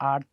8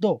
2,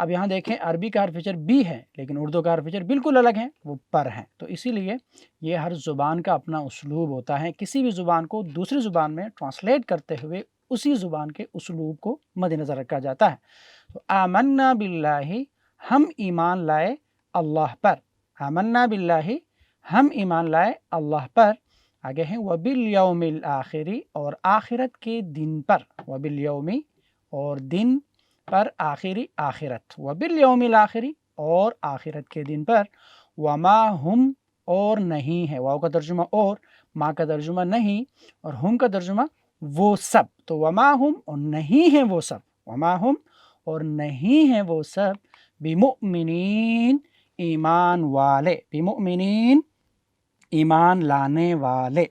اب یہاں دیکھیں عربی کا حرف جر بی ہے لیکن اردو کا حرف جر بالکل الگ ہے، وہ پر ہیں، تو اسی لیے یہ ہر زبان کا اپنا اسلوب ہوتا ہے، کسی بھی زبان کو دوسری زبان میں ٹرانسلیٹ کرتے ہوئے اسی زبان کے اسلوب کو مد نظر رکھا جاتا ہے۔ تو آمنا باللہ، ہم ایمان لائے اللہ پر، آمنا باللہ ہم ایمان لائے اللہ پر، آگے ہیں وبالیوم الآخر، اور آخرت کے دن پر، وبالیوم اور دن پر، آخری آخرت، وبالیوم الآخر اور آخرت کے دن پر، وما ہم اور نہیں ہے، واو کا ترجمہ اور، ما کا ترجمہ نہیں، اور ہم کا ترجمہ وہ سب، تو وما ہم اور نہیں ہیں وہ سب، وما ہم اور نہیں ہیں وہ سب، بمؤمنین ایمان والے، بمؤمنین ایمان لانے والے۔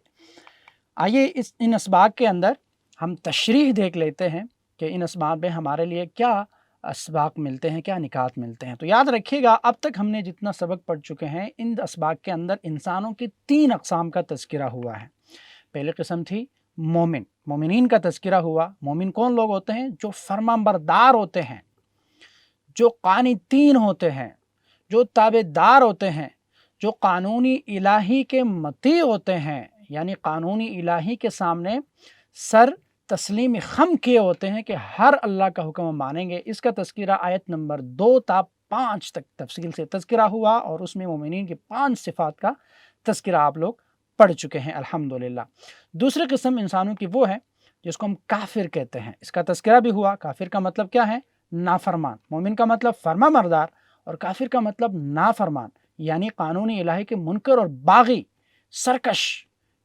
آئیے ان اسباق کے اندر ہم تشریح دیکھ لیتے ہیں کہ ان اسباق میں ہمارے لیے کیا اسباق ملتے ہیں، کیا نکات ملتے ہیں۔ تو یاد رکھیے گا اب تک ہم نے جتنا سبق پڑھ چکے ہیں ان اسباق کے اندر انسانوں کی 3 اقسام کا تذکرہ ہوا ہے۔ پہلی قسم تھی مومن، مومنین کا تذکرہ ہوا۔ مومن کون لوگ ہوتے ہیں؟ جو فرمانبردار ہوتے ہیں، جو قانتین ہوتے ہیں، جو تابعدار ہوتے ہیں، جو قانونی الہی کے مطیع ہوتے ہیں، یعنی قانونی الہی کے سامنے سر تسلیم خم کیے ہوتے ہیں کہ ہر اللہ کا حکم مانیں گے۔ اس کا تذکرہ آیت نمبر 2 تا 5 تک تفصیل سے تذکرہ ہوا، اور اس میں مومنین کی 5 صفات کا تذکرہ آپ لوگ پڑھ چکے ہیں الحمدللہ۔ دوسری قسم انسانوں کی وہ ہے جس کو ہم کافر کہتے ہیں، اس کا تذکرہ بھی ہوا۔ کافر کا مطلب کیا ہے؟ نافرمان۔ مومن کا مطلب فرما بردار، اور کافر کا مطلب نافرمان، یعنی قانونی الہی کے منکر اور باغی، سرکش،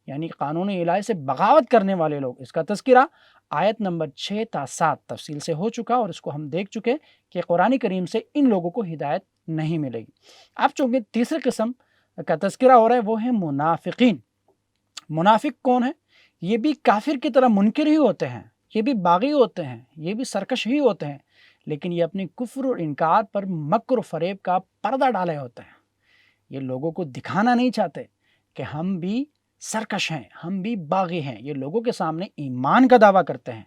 یعنی قانونی الہی سے بغاوت کرنے والے لوگ۔ اس کا تذکرہ آیت نمبر 6 تا 7 تفصیل سے ہو چکا، اور اس کو ہم دیکھ چکے کہ قرآن کریم سے ان لوگوں کو ہدایت نہیں ملے گی۔ اب چونکہ تیسری قسم کا تذکرہ ہو رہا ہے وہ ہے منافقین۔ منافق کون ہے؟ یہ بھی کافر کی طرح منکر ہی ہوتے ہیں، یہ بھی باغی ہوتے ہیں، یہ بھی سرکش ہی ہوتے ہیں، لیکن یہ اپنی کفر اور انکار پر مکر و فریب کا پردہ ڈالے ہوتے ہیں۔ یہ لوگوں کو دکھانا نہیں چاہتے کہ ہم بھی سرکش ہیں، ہم بھی باغی ہیں۔ یہ لوگوں کے سامنے ایمان کا دعویٰ کرتے ہیں،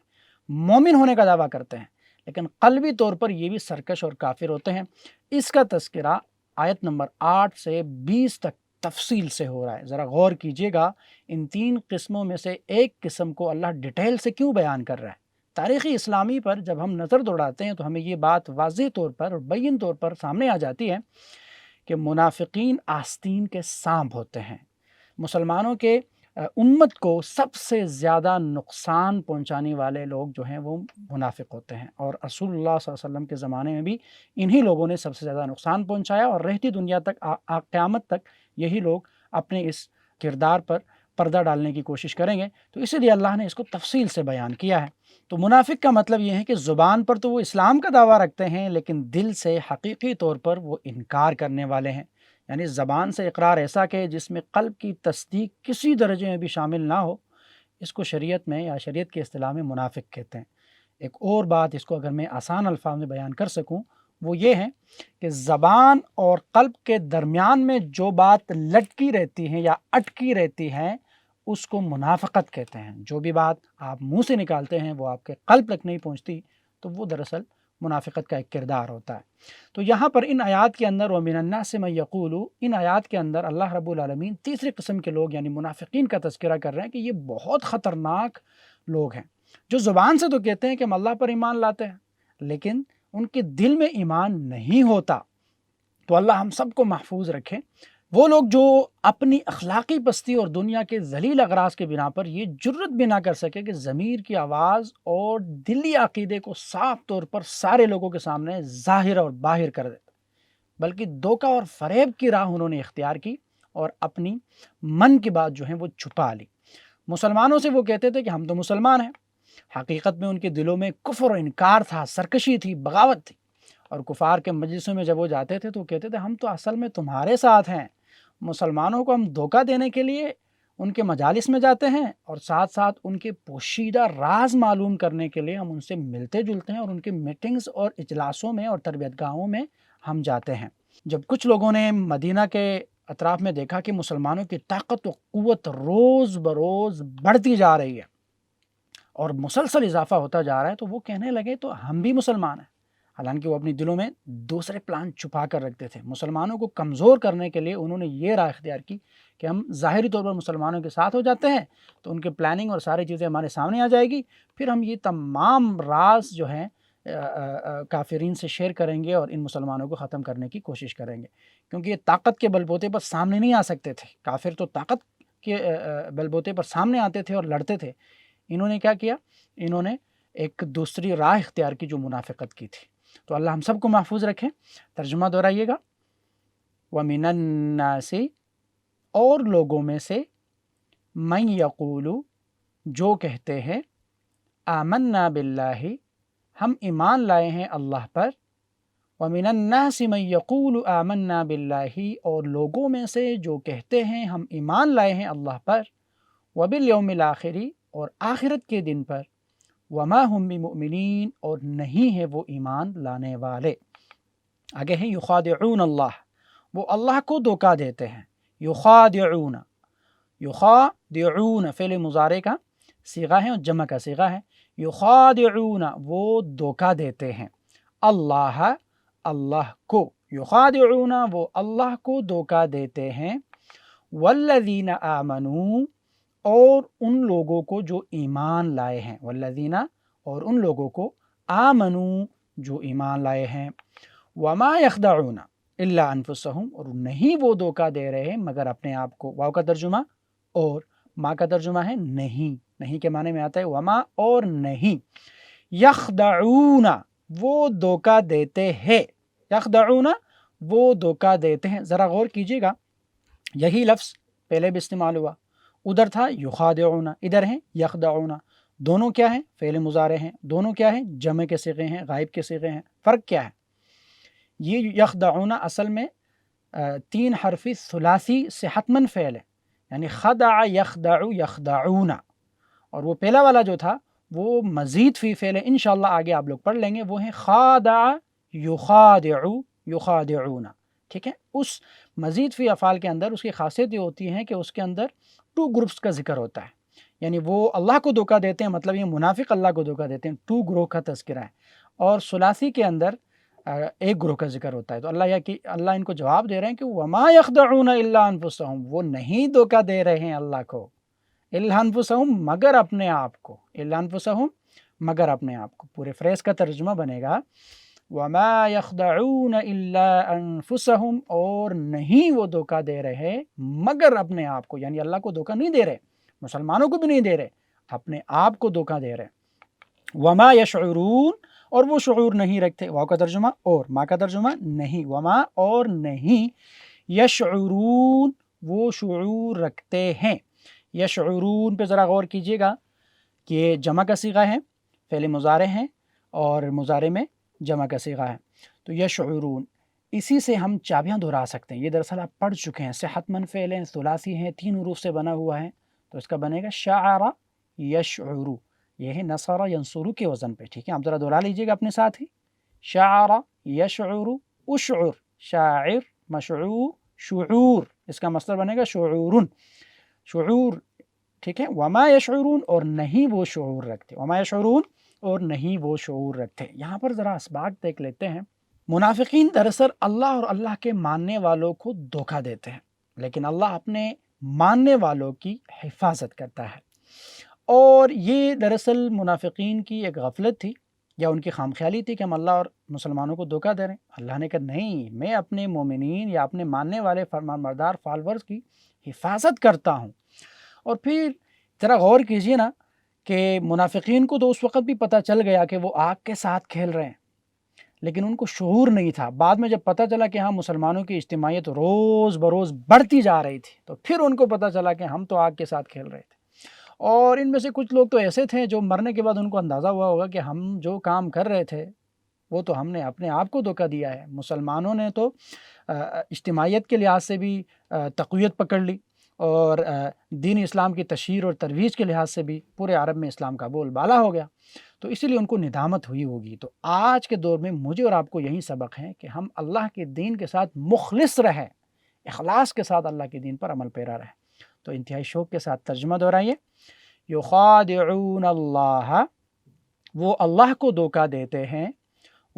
مومن ہونے کا دعویٰ کرتے ہیں، لیکن قلبی طور پر یہ بھی سرکش اور کافر ہوتے ہیں۔ اس کا تذکرہ آیت نمبر 8 سے 20 تک تفصیل سے ہو رہا ہے۔ ذرا غور کیجئے گا، ان 3 قسموں میں سے ایک قسم کو اللہ ڈیٹیل سے کیوں بیان کر رہا ہے؟ تاریخ اسلامی پر جب ہم نظر دوڑاتے ہیں تو ہمیں یہ بات واضح طور پر اور بین طور پر سامنے آ جاتی ہے کہ منافقین آستین کے سانپ ہوتے ہیں۔ مسلمانوں کے امت کو سب سے زیادہ نقصان پہنچانے والے لوگ جو ہیں وہ منافق ہوتے ہیں، اور رسول اللہ صلی اللہ علیہ وسلم کے زمانے میں بھی انہی لوگوں نے سب سے زیادہ نقصان پہنچایا، اور رہتی دنیا تک قیامت تک یہی لوگ اپنے اس کردار پر پردہ ڈالنے کی کوشش کریں گے۔ تو اسی لیے اللہ نے اس کو تفصیل سے بیان کیا ہے۔ تو منافق کا مطلب یہ ہے کہ زبان پر تو وہ اسلام کا دعویٰ رکھتے ہیں لیکن دل سے حقیقی طور پر وہ انکار کرنے والے ہیں، یعنی زبان سے اقرار ایسا کہ جس میں قلب کی تصدیق کسی درجے میں بھی شامل نہ ہو، اس کو شریعت میں یا شریعت کے اصطلاح میں منافق کہتے ہیں۔ ایک اور بات اس کو اگر میں آسان الفاظ میں بیان کر سکوں وہ یہ ہے کہ زبان اور قلب کے درمیان میں جو بات لٹکی رہتی ہے یا اٹکی رہتی ہے اس کو منافقت کہتے ہیں۔ جو بھی بات آپ منہ سے نکالتے ہیں وہ آپ کے قلب تک نہیں پہنچتی تو وہ دراصل منافقت کا ایک کردار ہوتا ہے۔ تو یہاں پر ان آیات کے اندر وَمِنَ النَّاسِ مَن يَقُولُ، ان آیات کے اندر اللہ رب العالمین تیسری قسم کے لوگ یعنی منافقین کا تذکرہ کر رہے ہیں کہ یہ بہت خطرناک لوگ ہیں، جو زبان سے تو کہتے ہیں کہ ہم اللہ پر ایمان لاتے ہیں لیکن ان کے دل میں ایمان نہیں ہوتا۔ تو اللہ ہم سب کو محفوظ رکھے۔ وہ لوگ جو اپنی اخلاقی پستی اور دنیا کے ذلیل اغراض کے بنا پر یہ جرت بھی نہ کر سکے کہ ضمیر کی آواز اور دلی عقیدے کو صاف طور پر سارے لوگوں کے سامنے ظاہر اور باہر کر دے، بلکہ دھوکہ اور فریب کی راہ انہوں نے اختیار کی اور اپنی من کی بات جو ہے وہ چھپا لی۔ مسلمانوں سے وہ کہتے تھے کہ ہم تو مسلمان ہیں، حقیقت میں ان کے دلوں میں کفر و انکار تھا، سرکشی تھی، بغاوت تھی، اور کفار کے مجلسوں میں جب وہ جاتے تھے تو کہتے تھے ہم تو اصل میں تمہارے ساتھ ہیں۔ مسلمانوں کو ہم دھوکہ دینے کے لیے ان کے مجالس میں جاتے ہیں اور ساتھ ساتھ ان کے پوشیدہ راز معلوم کرنے کے لیے ہم ان سے ملتے جلتے ہیں اور ان کے میٹنگز اور اجلاسوں میں اور تربیت گاہوں میں ہم جاتے ہیں۔ جب کچھ لوگوں نے مدینہ کے اطراف میں دیکھا کہ مسلمانوں کی طاقت و قوت روز بروز بڑھتی جا رہی ہے اور مسلسل اضافہ ہوتا جا رہا ہے تو وہ کہنے لگے تو ہم بھی مسلمان ہیں، حالانکہ وہ اپنی دلوں میں دوسرے پلان چھپا کر رکھتے تھے۔ مسلمانوں کو کمزور کرنے کے لیے انہوں نے یہ راہ اختیار کی کہ ہم ظاہری طور پر مسلمانوں کے ساتھ ہو جاتے ہیں تو ان کے پلاننگ اور ساری چیزیں ہمارے سامنے آ جائے گی، پھر ہم یہ تمام راز جو ہیں کافرین سے شیئر کریں گے اور ان مسلمانوں کو ختم کرنے کی کوشش کریں گے، کیونکہ یہ طاقت کے بل بوتے پر سامنے نہیں آ سکتے تھے۔ کافر تو طاقت کے بل بوتے پر سامنے آتے تھے اور لڑتے تھے۔ انہوں نے کیا کیا؟ انہوں نے ایک دوسری راہ اختیار کی جو منافقت کی تھی۔ تو اللہ ہم سب کو محفوظ رکھے۔ ترجمہ دہرائیے گا، وَمِنَ النَّاسِ، اور لوگوں میں سے، مَن یقول، جو کہتے ہیں، آمنا باللہ، ہم ایمان لائے ہیں اللہ پر، وَمِنَ النَّاسِ مَن یقول آمنا باللہ، اور لوگوں میں سے جو کہتے ہیں ہم ایمان لائے ہیں اللہ پر، وبالیوم الآخر، اور آخرت کے دن پر، وما ہم بمؤمنین، اور نہیں ہے وہ ایمان لانے والے۔ آگے ہیں یخادعون اللہ، وہ اللہ کو دھوکہ دیتے ہیں۔ یخادعون، یخادعون فعل مضارع کا صیغہ ہے اور جمع کا صیغہ ہے۔ یخادعون، وہ دھوکہ دیتے ہیں، اللہ، اللہ کو، یخادعون، وہ اللہ کو دھوکہ دیتے ہیں، والذین آمنوا، اور ان لوگوں کو جو ایمان لائے ہیں، والذین، اور ان لوگوں کو، آمنوا، جو ایمان لائے ہیں، وما یخدعون الا انفسہم، اور نہیں وہ دھوکہ دے رہے ہیں مگر اپنے آپ کو۔ واو کا ترجمہ اور، ما کا ترجمہ ہے نہیں، نہیں کے معنی میں آتا ہے وما، اور نہیں، یخدعون، وہ دھوکہ دیتے ہیں، یخدعون، وہ دھوکہ دیتے ہیں۔ ذرا غور کیجیے گا، یہی لفظ پہلے بھی استعمال ہوا، ادھر تھا یخادعون، ادھر ہیں یخدعون، دونوں کیا ہیں؟ فعل مضارع ہیں، دونوں کیا ہیں؟ جمع کے صیغے ہیں، غائب کے صیغے ہیں۔ فرق کیا ہے؟ یہ یخدعون اصل میں 3 حرفی ثلاثی سے حتماً فعل ہے، یعنی خدع یخدع یخدعون، اور وہ پہلا والا جو تھا وہ مزید فی فعل ہے، انشاءاللہ آگے آپ لوگ پڑھ لیں گے، وہ ہیں خادع یخادع یخادعون، ٹھیک ہے؟ اس مزید فی افعال کے اندر اس کی خاصیت یہ ہوتی ہے کہ اس کے اندر 2 گروپس کا ذکر ہوتا ہے، یعنی وہ اللہ کو دھوکہ دیتے ہیں، مطلب یہ منافق اللہ کو دھوکہ دیتے ہیں، 2 گروہ کا تذکرہ ہے، اور ثلاثی کے اندر ایک گروہ کا ذکر ہوتا ہے۔ تو اللہ ان کو جواب دے رہے ہیں کہ وما یخدعون الا انفسہم، وہ نہیں دھوکہ دے رہے ہیں اللہ کو، الا انفسہم، مگر اپنے آپ کو، الا انفسہم، مگر اپنے آپ کو۔ پورے فریز کا ترجمہ بنے گا وما یخدعون الا انفسہم، اور نہیں وہ دھوکہ دے رہے مگر اپنے آپ کو، یعنی اللہ کو دھوکہ نہیں دے رہے، مسلمانوں کو بھی نہیں دے رہے، اپنے آپ کو دھوکہ دے رہے۔ وما یشعرون، اور وہ شعور نہیں رکھتے، واو کا ترجمہ اور، ما کا ترجمہ نہیں، وما، اور نہیں، یشعرون، وہ شعور رکھتے ہیں۔ یشعرون پہ ذرا غور کیجیے گا کہ یہ جمع کا صیغہ ہے، فعل مضارع ہے، اور مضارع میں جمع کا صیغہ ہے، تو یشعرون، اسی سے ہم چابیاں دہرا سکتے ہیں۔ یہ دراصل آپ پڑھ چکے ہیں، صحتمند فعل ہیں، ثلاثی ہیں، 3 حروف سے بنا ہوا ہے، تو اس کا بنے گا شعر یشعر، یہ ہے نصر ینصر کے وزن پہ، ٹھیک ہے؟ آپ ذرا دہرا لیجیے گا اپنے ساتھ ہی، شعر یشعر، اشعر، شاعر، مشعور، شعور، اس کا مصدر بنے گا شعورن، شعور، ٹھیک ہے؟ وما یشعرون، اور نہیں وہ شعور رکھتے، وما یشعرون، اور نہیں وہ شعور رکھتے۔ یہاں پر ذرا اسباق دیکھ لیتے ہیں۔ منافقین دراصل اللہ اور اللہ کے ماننے والوں کو دھوکہ دیتے ہیں، لیکن اللہ اپنے ماننے والوں کی حفاظت کرتا ہے، اور یہ دراصل منافقین کی ایک غفلت تھی یا ان کی خام خیالی تھی کہ ہم اللہ اور مسلمانوں کو دھوکہ دے رہے ہیں۔ اللہ نے کہا نہیں، میں اپنے مومنین یا اپنے ماننے والے فرمان بردار فالورز کی حفاظت کرتا ہوں۔ اور پھر ذرا غور کیجیے نا کہ منافقین کو تو اس وقت بھی پتہ چل گیا کہ وہ آگ کے ساتھ کھیل رہے ہیں، لیکن ان کو شعور نہیں تھا۔ بعد میں جب پتہ چلا کہ ہاں مسلمانوں کی اجتماعیت روز بروز بڑھتی جا رہی تھی، تو پھر ان کو پتہ چلا کہ ہم تو آگ کے ساتھ کھیل رہے تھے۔ اور ان میں سے کچھ لوگ تو ایسے تھے جو مرنے کے بعد ان کو اندازہ ہوا ہوگا کہ ہم جو کام کر رہے تھے وہ تو ہم نے اپنے آپ کو دھوکہ دیا ہے۔ مسلمانوں نے تو اجتماعیت کے لحاظ سے بھی تقویت پکڑ لی، اور دین اسلام کی تشہیر اور ترویج کے لحاظ سے بھی پورے عرب میں اسلام کا بول بالا ہو گیا، تو اسی لیے ان کو ندامت ہوئی ہوگی۔ تو آج کے دور میں مجھے اور آپ کو یہی سبق ہے کہ ہم اللہ کے دین کے ساتھ مخلص رہیں، اخلاص کے ساتھ اللہ کے دین پر عمل پیرا رہیں۔ تو انتہائی شوق کے ساتھ ترجمہ دہرائیے، یخادعون اللہ، وہ اللہ کو دھوکہ دیتے ہیں،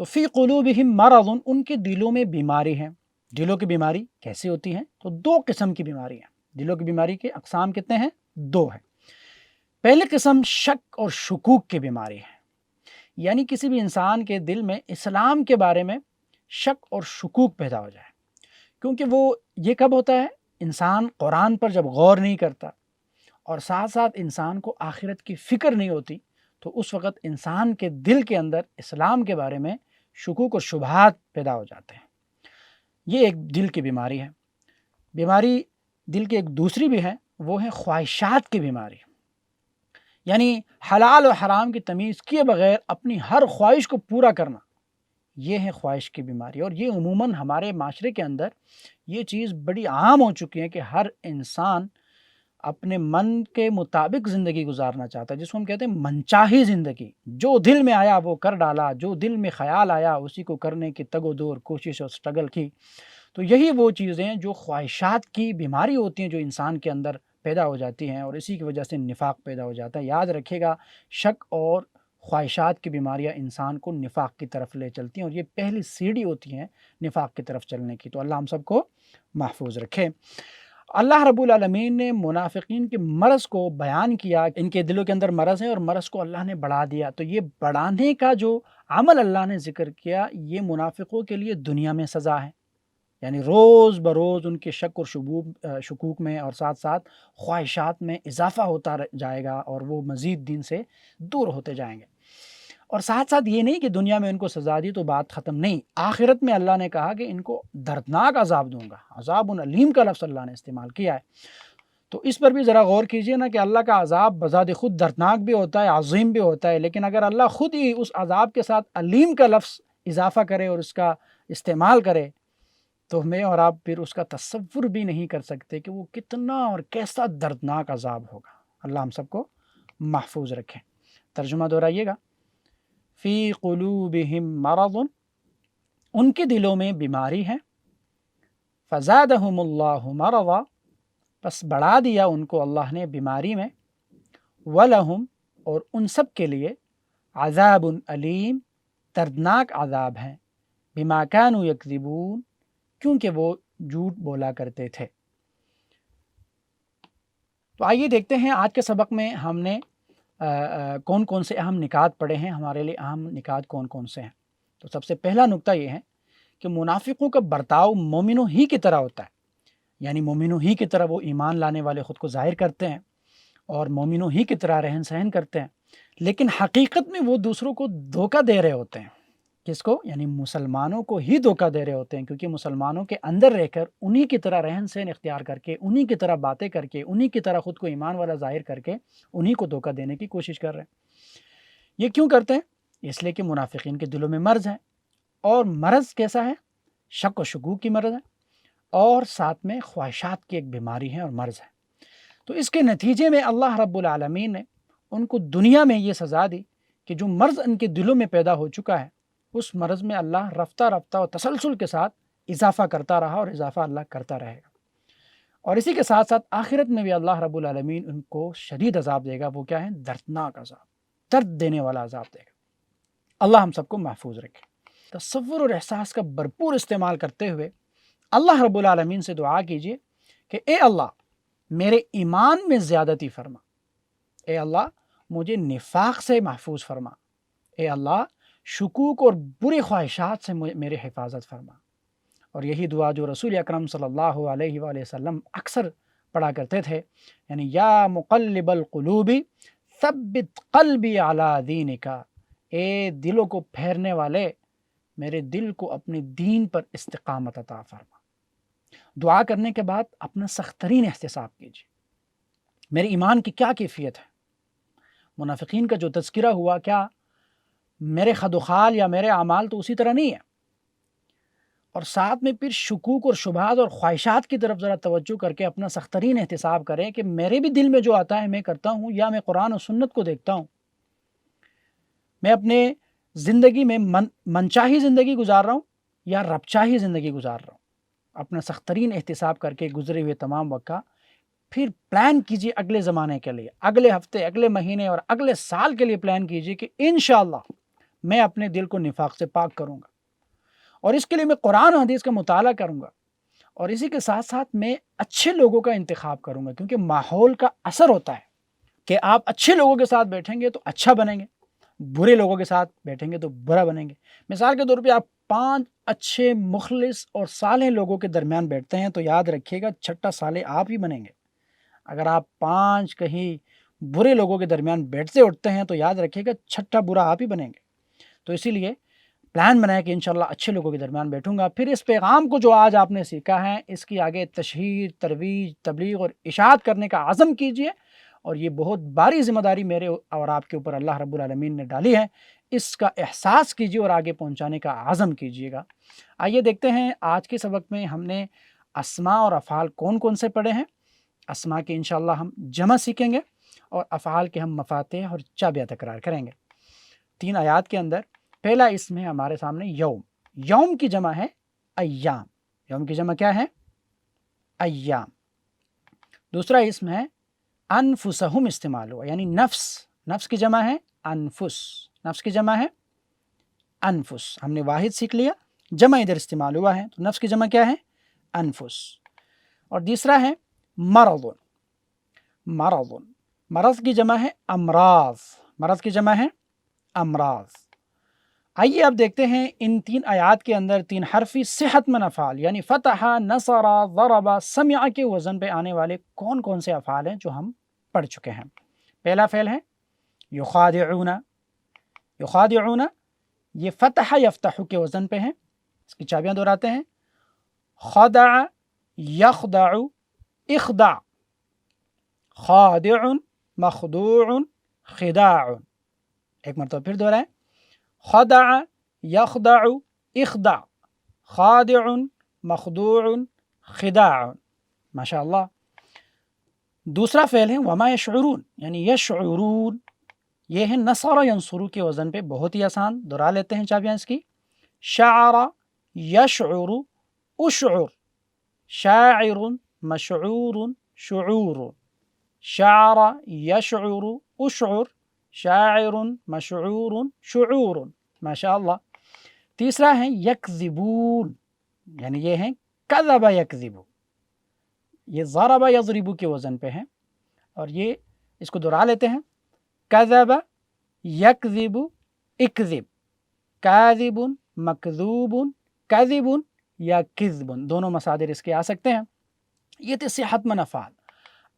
تو فی قلوبہم مرض، ان کے دلوں میں بیماری ہے۔ دلوں کی بیماری کیسے ہوتی ہیں؟ تو دو قسم کی بیماری ہیں۔ دلوں کی بیماری کے اقسام کتنے ہیں؟ دو ہیں۔ پہلی قسم شک اور شکوک کی بیماری ہے، یعنی کسی بھی انسان کے دل میں اسلام کے بارے میں شک اور شکوک پیدا ہو جائے۔ کیونکہ وہ یہ کب ہوتا ہے؟ انسان قرآن پر جب غور نہیں کرتا اور ساتھ ساتھ انسان کو آخرت کی فکر نہیں ہوتی، تو اس وقت انسان کے دل کے اندر اسلام کے بارے میں شکوک اور شبہات پیدا ہو جاتے ہیں۔ یہ ایک دل کی بیماری ہے۔ بیماری دل کی ایک دوسری بھی ہے، وہ ہے خواہشات کی بیماری، یعنی حلال و حرام کی تمیز کیے بغیر اپنی ہر خواہش کو پورا کرنا، یہ ہے خواہش کی بیماری۔ اور یہ عموماً ہمارے معاشرے کے اندر یہ چیز بڑی عام ہو چکی ہے کہ ہر انسان اپنے من کے مطابق زندگی گزارنا چاہتا ہے، جس کو ہم کہتے ہیں منچاہی زندگی۔ جو دل میں آیا وہ کر ڈالا، جو دل میں خیال آیا اسی کو کرنے کی تگ و دو اور کوشش اور سٹرگل کی۔ تو یہی وہ چیزیں جو خواہشات کی بیماری ہوتی ہیں جو انسان کے اندر پیدا ہو جاتی ہیں، اور اسی کی وجہ سے نفاق پیدا ہو جاتا ہے۔ یاد رکھیے گا، شک اور خواہشات کی بیماریاں انسان کو نفاق کی طرف لے چلتی ہیں، اور یہ پہلی سیڑھی ہوتی ہیں نفاق کی طرف چلنے کی۔ تو اللہ ہم سب کو محفوظ رکھے۔ اللہ رب العالمین نے منافقین کے مرض کو بیان کیا، ان کے دلوں کے اندر مرض ہے اور مرض کو اللہ نے بڑھا دیا۔ تو یہ بڑھانے کا جو عمل اللہ نے ذکر کیا، یہ منافقوں کے لیے دنیا میں سزا ہے، یعنی روز بروز ان کے شک اور شکوک میں اور ساتھ ساتھ خواہشات میں اضافہ ہوتا جائے گا، اور وہ مزید دین سے دور ہوتے جائیں گے۔ اور ساتھ ساتھ یہ نہیں کہ دنیا میں ان کو سزا دی تو بات ختم، نہیں، آخرت میں اللہ نے کہا کہ ان کو دردناک عذاب دوں گا۔ عذاب علیم کا لفظ اللہ نے استعمال کیا ہے۔ تو اس پر بھی ذرا غور کیجئے نا کہ اللہ کا عذاب بذات خود دردناک بھی ہوتا ہے، عظیم بھی ہوتا ہے، لیکن اگر اللہ خود ہی اس عذاب کے ساتھ علیم کا لفظ اضافہ کرے اور اس کا استعمال کرے، تو میں اور آپ پھر اس کا تصور بھی نہیں کر سکتے کہ وہ کتنا اور کیسا دردناک عذاب ہوگا۔ اللہ ہم سب کو محفوظ رکھے۔ ترجمہ دہرائیے گا، فی قلوبہم مرض، ان کے دلوں میں بیماری ہے، فزادہم اللہ مرضا، پس بڑھا دیا ان کو اللہ نے بیماری میں، ولہم، اور ان سب کے لیے، عذاب علیم، دردناک عذاب ہے، بما کانوا یکذبون، کیونکہ وہ جھوٹ بولا کرتے تھے۔ تو آئیے دیکھتے ہیں آج کے سبق میں ہم نے کون کون سے اہم نکات پڑھے ہیں، ہمارے لیے اہم نکات کون کون سے ہیں۔ تو سب سے پہلا نقطہ یہ ہے کہ منافقوں کا برتاؤ مومنوں ہی کی طرح ہوتا ہے، یعنی مومنوں ہی کی طرح وہ ایمان لانے والے خود کو ظاہر کرتے ہیں اور مومنوں ہی کی طرح رہن سہن کرتے ہیں، لیکن حقیقت میں وہ دوسروں کو دھوکہ دے رہے ہوتے ہیں۔ کس کو؟ یعنی مسلمانوں کو ہی دھوکہ دے رہے ہوتے ہیں، کیونکہ مسلمانوں کے اندر رہ کر انہی کی طرح رہن سہن اختیار کر کے، انہی کی طرح باتیں کر کے، انہی کی طرح خود کو ایمان والا ظاہر کر کے انہی کو دھوکہ دینے کی کوشش کر رہے ہیں۔ یہ کیوں کرتے ہیں؟ اس لیے کہ منافقین کے دلوں میں مرض ہے، اور مرض کیسا ہے؟ شک و شکوک کی مرض ہے، اور ساتھ میں خواہشات کی ایک بیماری ہے اور مرض ہے۔ تو اس کے نتیجے میں اللہ رب العالمین نے ان کو دنیا میں یہ سزا دی کہ جو مرض ان کے دلوں میں پیدا ہو چکا ہے، اس مرض میں اللہ رفتہ رفتہ اور تسلسل کے ساتھ اضافہ کرتا رہا، اور اضافہ اللہ کرتا رہے گا۔ اور اسی کے ساتھ ساتھ آخرت میں بھی اللہ رب العالمین ان کو شدید عذاب دے گا۔ وہ کیا ہے؟ دردناک عذاب، درد دینے والا عذاب دے گا۔ اللہ ہم سب کو محفوظ رکھے۔ تصور اور احساس کا بھرپور استعمال کرتے ہوئے اللہ رب العالمین سے دعا کیجیے کہ اے اللہ میرے ایمان میں زیادتی فرما، اے اللہ مجھے نفاق سے محفوظ فرما، اے اللہ شکوک اور بری خواہشات سے میرے حفاظت فرما۔ اور یہی دعا جو رسول اکرم صلی اللہ علیہ وآلہ وسلم اکثر پڑھا کرتے تھے، یعنی یا مقلب القلوب ثبت قلبی علی دینک، اے دلوں کو پھیرنے والے میرے دل کو اپنے دین پر استقامت عطا فرما۔ دعا کرنے کے بعد اپنا سخت ترین احتساب کیجیے، میرے ایمان کی کیا کیفیت ہے؟ منافقین کا جو تذکرہ ہوا، کیا میرے خد و خال یا میرے اعمال تو اسی طرح نہیں ہے؟ اور ساتھ میں پھر شکوک اور شبہات اور خواہشات کی طرف ذرا توجہ کر کے اپنا سخت ترین احتساب کریں کہ میرے بھی دل میں جو آتا ہے میں کرتا ہوں، یا میں قرآن و سنت کو دیکھتا ہوں، میں اپنے زندگی میں منچاہی زندگی گزار رہا ہوں یا رب چاہی زندگی گزار رہا ہوں۔ اپنا سخت ترین احتساب کر کے گزرے ہوئے تمام وقت کا پھر پلان کیجیے اگلے زمانے کے لیے، اگلے ہفتے، اگلے مہینے اور اگلے سال کے لیے پلان کیجیے کہ انشاءاللہ میں اپنے دل کو نفاق سے پاک کروں گا، اور اس کے لیے میں قرآن و حدیث کا مطالعہ کروں گا، اور اسی کے ساتھ ساتھ میں اچھے لوگوں کا انتخاب کروں گا، کیونکہ ماحول کا اثر ہوتا ہے کہ آپ اچھے لوگوں کے ساتھ بیٹھیں گے تو اچھا بنیں گے، برے لوگوں کے ساتھ بیٹھیں گے تو برا بنیں گے۔ مثال کے طور پہ آپ 5 اچھے مخلص اور صالح لوگوں کے درمیان بیٹھتے ہیں تو یاد رکھیے گا چھٹا صالح آپ ہی بنیں گے۔ اگر آپ 5 کہیں برے لوگوں کے درمیان بیٹھتے اٹھتے ہیں تو یاد رکھیے گا چھٹا برا آپ ہی بنیں گے۔ تو اسی لیے پلان بنایا کہ انشاءاللہ اچھے لوگوں کے درمیان بیٹھوں گا۔ پھر اس پیغام کو جو آج آپ نے سیکھا ہے اس کی آگے تشہیر، ترویج، تبلیغ اور اشاعت کرنے کا عزم کیجئے، اور یہ بہت باری ذمہ داری میرے اور آپ کے اوپر اللہ رب العالمین نے ڈالی ہے، اس کا احساس کیجئے اور آگے پہنچانے کا عزم کیجئے گا۔ آئیے دیکھتے ہیں آج کے سبق میں ہم نے اسماء اور افعال کون کون سے پڑھے ہیں۔ اسماء کے انشاءاللہ ہم جمع سیکھیں گے، اور افعال کے ہم مفاتیح اور چابیاں تکرار کریں گے۔ 3 آیات کے اندر پہلا اسم ہے ہمارے سامنے یوم۔ یوم کی جمع ہے ایام۔ یوم کی جمع کیا ہے؟ ایام۔ دوسرا اسم ہے انفسہم استعمال ہوا، یعنی نفس۔ نفس کی جمع ہے انفس۔ نفس کی جمع ہے انفس۔ ہم نے واحد سیکھ لیا، جمع ادھر استعمال ہوا ہے، تو نفس کی جمع کیا ہے؟ انفس۔ اور تیسرا ہے مرض۔ مرض، مرض کی جمع ہے امراض۔ مرض کی جمع ہے امراض۔ آئیے اب دیکھتے ہیں ان 3 آیات کے اندر 3 حرفی صحت مند افعال یعنی فتح، نصر، ضرب، سمع کے وزن پہ آنے والے کون کون سے افعال ہیں جو ہم پڑھ چکے ہیں۔ پہلا فعل ہے یخادعون۔ یخادعون یہ فتح یفتح کے وزن پہ ہیں، اس کی چابیاں دہراتے ہیں۔ خدع، یخدع، اخدع، خادع، مخدوع، خداع۔ ایک مرتبہ پھر دہرائیں، خدع، یخدع، اخدع، خادع، مخدوع، خداع۔ ماشاء اللہ۔ دوسرا فعل ہے وما یشعرون، یعنی یشعرون، یہ ہے نصر ینصر کے وزن پہ، بہت ہی آسان، دہرا لیتے ہیں چابیاں اس کی۔ شعر، یشعر، اشعر، شاعر، مشعور، شعور۔ شعر، یشعر، اشعر، شاعر، مشعور، شعور۔ ماشاء اللہ۔ تیسرا ہے یکذبون، یعنی یہ ہے کذب یکذب، یہ ضرب یضرب کے وزن پہ ہے، اور یہ اس کو دہرا لیتے ہیں۔ کذب، یکذب، اکذب، کاذب، مکذوب، کذب یا کذب، دونوں مصادر اس کے آ سکتے ہیں۔ یہ تھے صحت مند افعال۔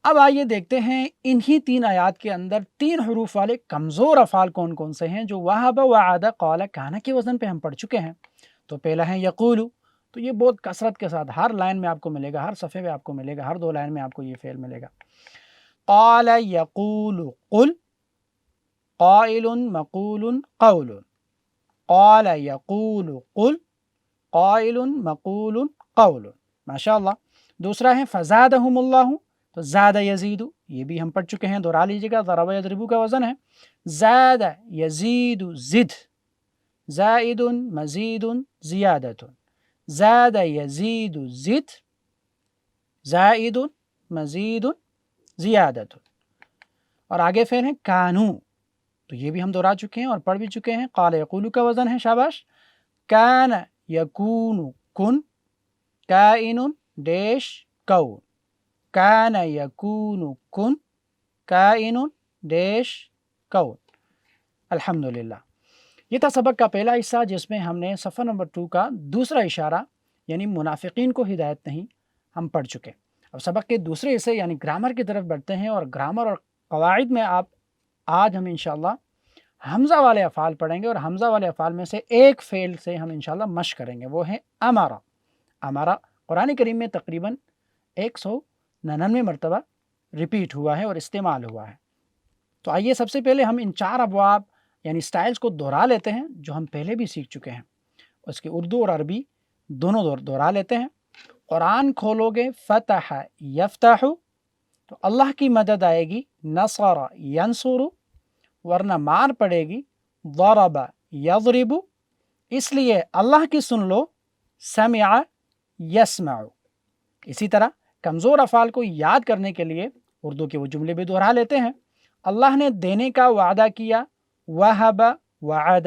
اب آئیے دیکھتے ہیں انہی 3 آیات کے اندر 3 حروف والے کمزور افعال کون کون سے ہیں جو وہب، وعد، قال، کان کے وزن پہ ہم پڑھ چکے ہیں۔ تو پہلا ہے یقول، تو یہ بہت کثرت کے ساتھ ہر لائن میں آپ کو ملے گا، ہر صفحے میں آپ کو ملے گا، ہر 2 لائن میں آپ کو یہ فعل ملے گا۔ قال یقول قل، قائل، مقول، قول۔ قال یقول قل، قائل، مقول، قول۔ ماشاء اللہ۔ دوسرا ہے فزادہم اللہ، تو زاد یزید، یہ بھی ہم پڑھ چکے ہیں، دہرا لیجیے گا، ضرب یضرب کا وزن ہے۔ زاد یزید زد، زائد، مزید، زیادت، زاد یزید زد، زائد، مزید، زیادت۔ اور آگے فعل ہے کانو، تو یہ بھی ہم دہرا چکے ہیں اور پڑھ بھی چکے ہیں۔ قال یقول کا وزن ہے، شاباش۔ کان یکون کن، کائن ڈیش کون، کان یکون کن، کائن ڈیش کون۔ الحمدللہ۔ یہ تھا سبق کا پہلا حصہ جس میں ہم نے صفحہ نمبر 2 کا دوسرا اشارہ یعنی منافقین کو ہدایت نہیں ہم پڑھ چکے۔ اب سبق کے دوسرے حصے یعنی گرامر کی طرف بڑھتے ہیں، اور گرامر اور قواعد میں آج ہم انشاءاللہ حمزہ والے افعال پڑھیں گے، اور حمزہ والے افعال میں سے ایک فعل سے ہم انشاءاللہ مشق کریں گے، وہ ہے امارا۔ امارا قرآن کریم میں تقریباً 199 مرتبہ ریپیٹ ہوا ہے اور استعمال ہوا ہے۔ تو آئیے سب سے پہلے ہم ان 4 ابواب یعنی سٹائلز کو دہرا لیتے ہیں جو ہم پہلے بھی سیکھ چکے ہیں، اس کی اردو اور عربی دونوں دہرا لیتے ہیں۔ قرآن کھولو گے، فتح یفتح، تو اللہ کی مدد آئے گی، نصر ینصر، ورنہ مار پڑے گی، ضرب یضرب، اس لیے اللہ کی سن لو، سمع یسمع۔ اسی طرح کمزور افعال کو یاد کرنے کے لیے اردو کے وہ جملے بھی دہرا لیتے ہیں۔ اللہ نے دینے کا وعدہ کیا، وہب، وعد،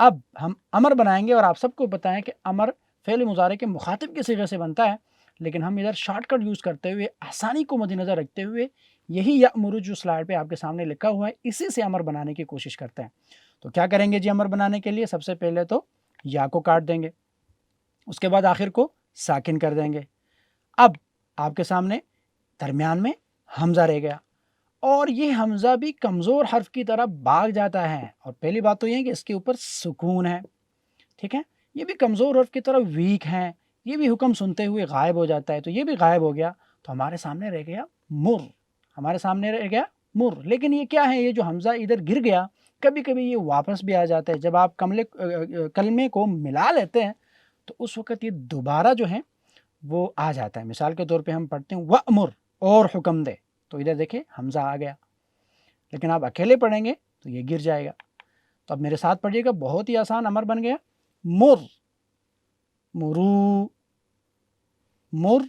اب ہم امر بنائیں گے اور آپ سب کو بتائیں کہ امر فعل مضارع کے مخاطب کے صیغے سے بنتا ہے، لیکن ہم ادھر شارٹ کٹ یوز کرتے ہوئے آسانی کو مد نظر رکھتے ہوئے یہی یأمر جو سلائڈ پہ آپ کے سامنے لکھا ہوا ہے اسی سے امر بنانے کی کوشش کرتے ہیں۔ تو کیا کریں گے جی امر بنانے کے لیے؟ سب سے پہلے تو یا کو کاٹ دیں گے، اس کے بعد آخر کو ساکن کر دیں گے۔ اب آپ کے سامنے درمیان میں حمزہ رہ گیا، اور یہ حمزہ بھی کمزور حرف کی طرح بھاگ جاتا ہے، اور پہلی بات تو یہ ہے کہ اس کے اوپر سکون ہے، ٹھیک ہے، یہ بھی کمزور حرف کی طرح ویک ہے، یہ بھی حکم سنتے ہوئے غائب ہو جاتا ہے، تو یہ بھی غائب ہو گیا، تو ہمارے سامنے رہ گیا مر، ہمارے سامنے رہ گیا مر۔ لیکن یہ کیا ہے؟ یہ جو حمزہ ادھر گر گیا، کبھی کبھی یہ واپس بھی آ جاتا ہے۔ جب آپ کلمے کو ملا لیتے ہیں تو اس وقت یہ دوبارہ جو ہے وہ آ جاتا ہے۔ مثال کے طور پہ ہم پڑھتے ہیں وَأْمُرْ، اور حکم دے، تو ادھر دیکھیں حمزہ آ گیا، لیکن آپ اکیلے پڑھیں گے تو یہ گر جائے گا۔ تو اب میرے ساتھ پڑھیے گا، بہت ہی آسان امر بن گیا، مر، مرو، مر،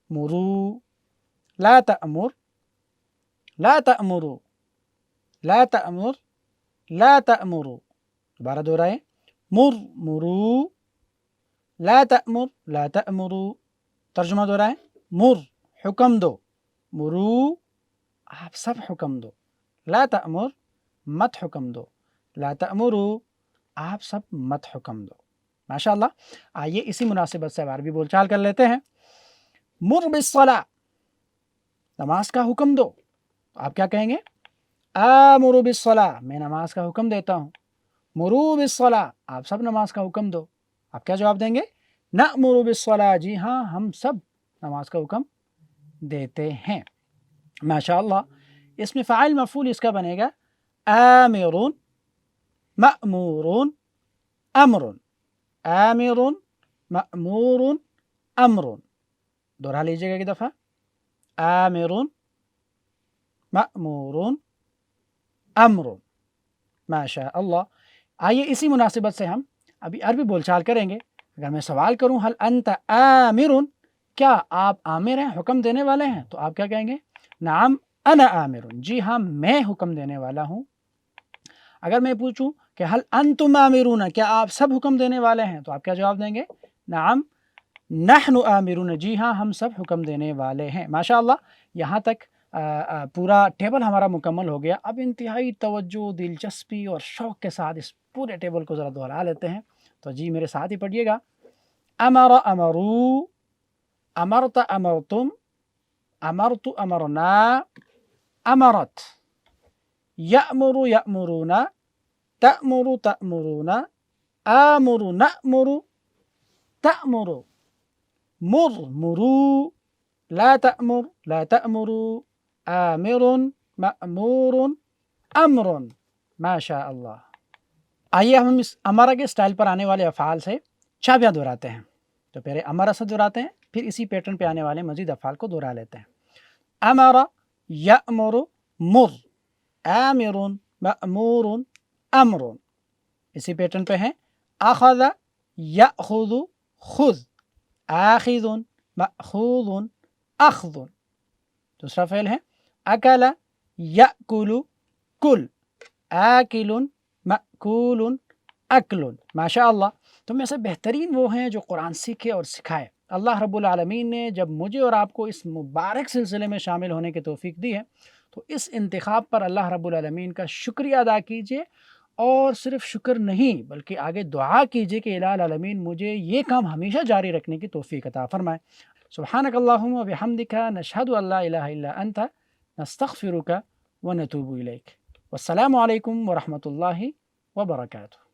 مرو، لا تأمر، لا تأمروا، لا تأمر، لا تأمروا، دوبارہ دہرائیں، مر، مرو، لا تأمر، لا تأمروا، ترجمہ دہرائیں، مر، حکم دو، مرو، آپ سب حکم دو، لا تأمر، مت حکم دو، لا تأمروا، آپ سب مت حکم دو۔ ماشاءاللہ، آئیے اسی مناسبت سے عربی بول چال کر لیتے ہیں۔ مر بالصلاۃ، نماز کا حکم دو، آپ کیا کہیں گے؟ آمر بالصلاۃ، میں نماز کا حکم دیتا ہوں۔ مرو بالصلاۃ، آپ سب نماز کا حکم دو، آپ کیا جواب دیں گے؟ نأمر بالصلاۃ، جی ہاں ہم سب نماز کا حکم دیتے ہیں۔ ماشاءاللہ، اس میں فاعل مفعول اس کا بنے گا آمرون، مأمورون، امرون، آمرون، مأمورون، امرون، دوہرا لیجیے گا ایک دفعہ، آمرون، مأمورون، امرون۔ ماشاء اللہ، آئیے اسی مناسبت سے ہم ابھی عربی بول چال کریں گے۔ اگر میں سوال کروں حل انت آمرون، کیا آپ عامر ہیں، حکم دینے والے ہیں، تو آپ کیا کہیں گے؟ نعم انا آمرون، جی ہاں میں حکم دینے والا ہوں۔ اگر میں پوچھوں کہ حل انتم آمرون، کیا آپ سب حکم دینے والے ہیں، تو آپ کیا جواب دیں گے؟ نعم نحن آمرون، جی ہاں ہم سب حکم دینے والے ہیں۔ ماشاءاللہ، یہاں تک پورا ٹیبل ہمارا مکمل ہو گیا۔ اب انتہائی توجہ، دلچسپی اور شوق کے ساتھ اس پورے ٹیبل کو ذرا دہرا لیتے ہیں، تو جی میرے ساتھ ہی پڑھیے گا۔ امر امرو، امرت امرتم، امرت امرنا، امرت، یأمر یأمرون، تأمر تأمرون، آمر نأمر، تأمر، مر مرو، لا تأمر لا تأمروا، آمر مأمور، امر۔ ماشاء اللہ، آئیے ہم اس امرہ کے سٹائل پر آنے والے افعال سے چابیاں دہراتے ہیں۔ تو پہلے امرہ سے دہراتے ہیں، پھر اسی پیٹرن پہ آنے والے مزید افعال کو دہرا لیتے ہیں۔ امر یأمر مر، آمر مأمور، امر۔ اسی پیٹرن پہ ہیں اخذ یأخذ خذ، آخذ مأخوذ اخذ۔ دوسرا فعل ہے اکل یأکل کل، آکل مأکول اکل۔ ماشاءاللہ، تو میں سے بہترین وہ ہیں جو قرآن سیکھے اور سکھائے۔ اللہ رب العالمین نے جب مجھے اور آپ کو اس مبارک سلسلے میں شامل ہونے کی توفیق دی ہے، تو اس انتخاب پر اللہ رب العالمین کا شکریہ ادا کیجئے، اور صرف شکر نہیں بلکہ آگے دعا کیجئے کہ الہ العالمین مجھے یہ کام ہمیشہ جاری رکھنے کی توفیق عطا فرمائے۔ سبحانک اللہم و بحمدک، نشہد ان لا الہ الا انت، نستغفرک و نتوب الیک۔ والسلام علیکم ورحمۃ اللہ وبرکاتہ۔